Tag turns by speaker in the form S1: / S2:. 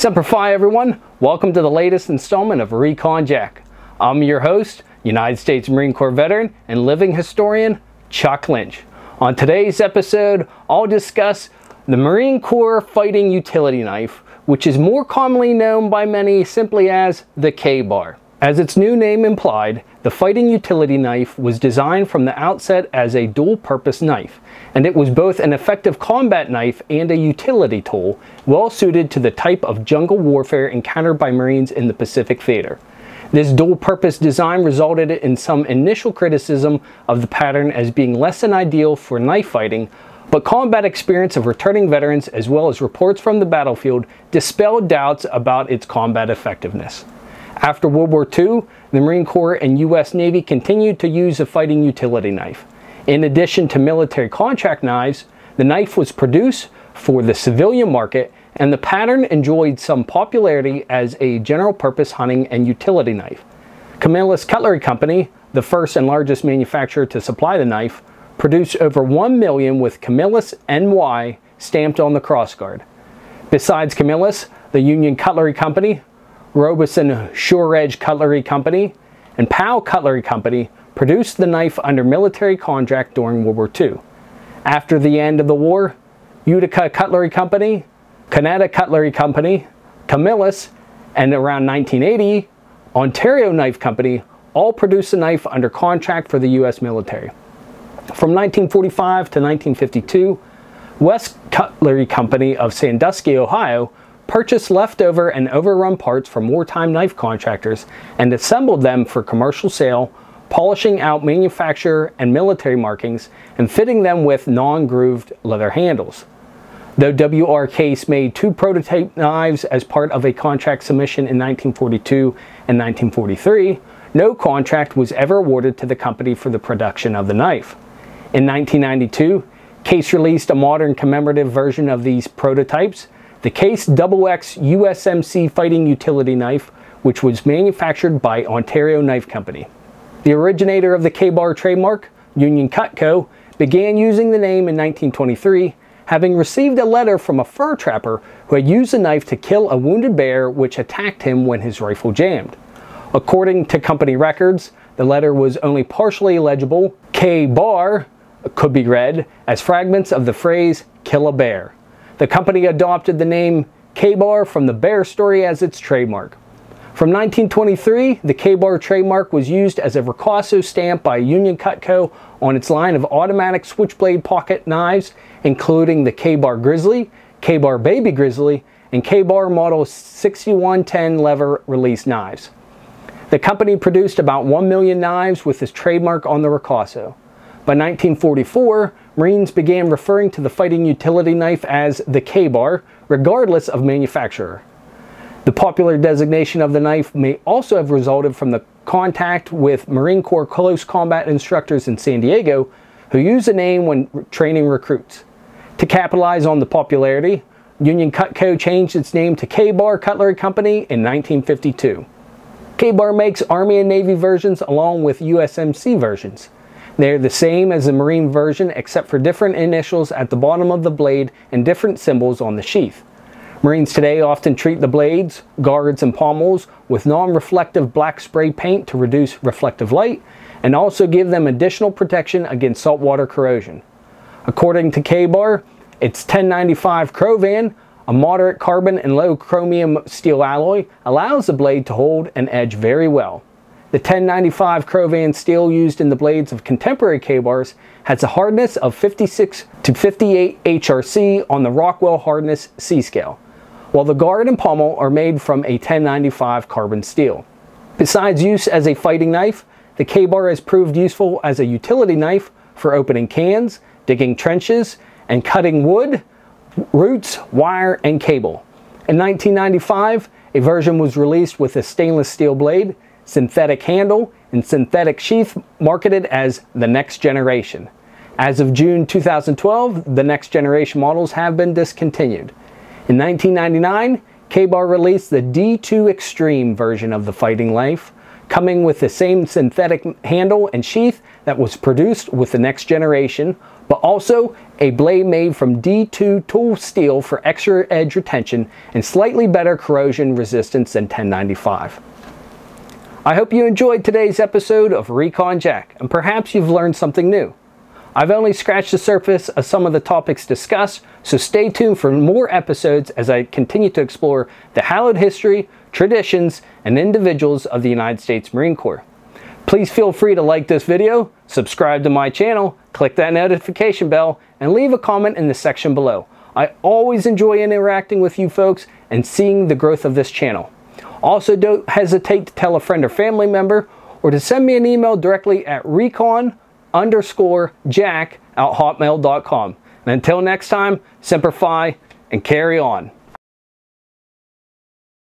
S1: Semper Fi, everyone. Welcome to the latest installment of Recon Jack. I'm your host, United States Marine Corps veteran and living historian, Chuck Lynch. On today's episode, I'll discuss the Marine Corps fighting utility knife, which is more commonly known by many simply as the K-bar. As its new name implied, the fighting utility knife was designed from the outset as a dual-purpose knife, and it was both an effective combat knife and a utility tool, well suited to the type of jungle warfare encountered by Marines in the Pacific Theater. This dual-purpose design resulted in some initial criticism of the pattern as being less than ideal for knife fighting, but combat experience of returning veterans as well as reports from the battlefield dispelled doubts about its combat effectiveness. After World War II, the Marine Corps and U.S. Navy continued to use a fighting utility knife. In addition to military contract knives, the knife was produced for the civilian market, and the pattern enjoyed some popularity as a general-purpose hunting and utility knife. Camillus Cutlery Company, the first and largest manufacturer to supply the knife, produced over 1 million with Camillus NY stamped on the crossguard. Besides Camillus, the Union Cutlery Company, Robeson Sure Edge Cutlery Company, and Powell Cutlery Company produced the knife under military contract during World War II. After the end of the war, Utica Cutlery Company, Canada Cutlery Company, Camillus, and around 1980, Ontario Knife Company all produced the knife under contract for the U.S. military. From 1945 to 1952, West Cutlery Company of Sandusky, Ohio, purchased leftover and overrun parts from wartime knife contractors and assembled them for commercial sale, polishing out manufacturer and military markings and fitting them with non-grooved leather handles. Though W.R. Case made 2 prototype knives as part of a contract submission in 1942 and 1943, no contract was ever awarded to the company for the production of the knife. In 1992, Case released a modern commemorative version of these prototypes, the Case XX USMC fighting utility knife, which was manufactured by Ontario Knife Company. The originator of the K-bar trademark, Union Cutco, began using the name in 1923, having received a letter from a fur trapper who had used the knife to kill a wounded bear which attacked him when his rifle jammed. According to company records, the letter was only partially legible. K-bar could be read as fragments of the phrase, "kill a bear." The company adopted the name K-bar from the bear story as its trademark. From 1923, the K-bar trademark was used as a ricasso stamp by Union Cutco on its line of automatic switchblade pocket knives, including the K-bar Grizzly, K-bar Baby Grizzly, and K-bar Model 6110 lever release knives. The company produced about 1 million knives with this trademark on the ricasso. By 1944, Marines began referring to the fighting utility knife as the K-bar, regardless of manufacturer. The popular designation of the knife may also have resulted from the contact with Marine Corps close combat instructors in San Diego who use the name when training recruits. To capitalize on the popularity, Union Cutco changed its name to K-bar Cutlery Company in 1952. K-bar makes Army and Navy versions along with USMC versions. They're the same as the Marine version except for different initials at the bottom of the blade and different symbols on the sheath. Marines today often treat the blades, guards, and pommels with non-reflective black spray paint to reduce reflective light and also give them additional protection against saltwater corrosion. According to K-bar, its 1095 Crovan, a moderate carbon and low chromium steel alloy, allows the blade to hold and edge very well. The 1095 Crovan steel used in the blades of contemporary K-bars has a hardness of 56 to 58 HRC on the Rockwell Hardness C scale, while the guard and pommel are made from a 1095 carbon steel. Besides use as a fighting knife, the K-bar has proved useful as a utility knife for opening cans, digging trenches, and cutting wood, roots, wire, and cable. In 1995, a version was released with a stainless steel blade, synthetic handle, and synthetic sheath marketed as the Next Generation. As of June 2012, the Next Generation models have been discontinued. In 1999, K-bar released the D2 Extreme version of the fighting knife, coming with the same synthetic handle and sheath that was produced with the next generation, but also a blade made from D2 tool steel for extra edge retention and slightly better corrosion resistance than 1095. I hope you enjoyed today's episode of Recon Jack, and perhaps you've learned something new. I've only scratched the surface of some of the topics discussed, so stay tuned for more episodes as I continue to explore the hallowed history, traditions, and individuals of the United States Marine Corps. Please feel free to like this video, subscribe to my channel, click that notification bell, and leave a comment in the section below. I always enjoy interacting with you folks and seeing the growth of this channel. Also, don't hesitate to tell a friend or family member, or to send me an email directly at recon_jack@hotmail.com. And until next time, Semper Fi and carry on.